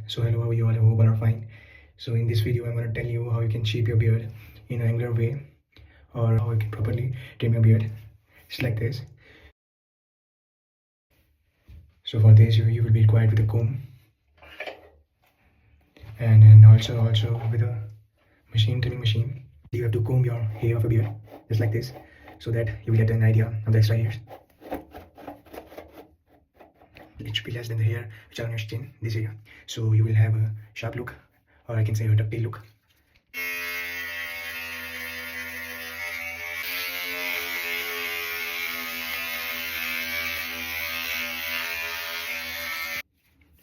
So hello, how are you all? I hope all are fine. So in this video I'm going to tell you how you can shape your beard in an angular way, or how you can properly trim your beard. It's like this. So for this you will be required with a comb, and also with a trimming machine. You have to comb your hair of a beard just like this, so that you will get an idea of the extra hairs. It should be less than the hair which are on your chin, this area. So you will have a sharp look, or I can say a ducktail look.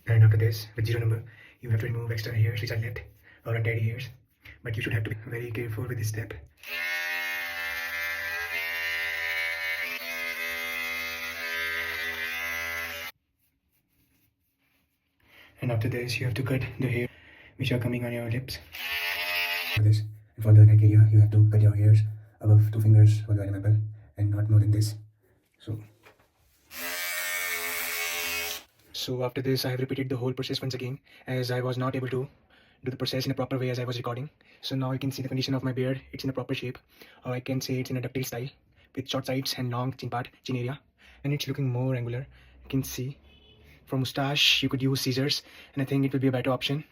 And after this, with zero number, you have to remove extra hairs which are left, or untidy hairs. But you should have to be very careful with this step. And after this, you have to cut the hair which are coming on your lips. For this, and for the neck area, you have to cut your hairs above 2 fingers for the animal, and not more than this. So after this, I have repeated the whole process once again, as I was not able to do the process in a proper way as I was recording. So now you can see the condition of my beard. It's in a proper shape, or I can say it's in a ducktail style, with short sides and long chin area, and it's looking more angular. You can see. For mustache, you could use scissors, and I think it will be a better option.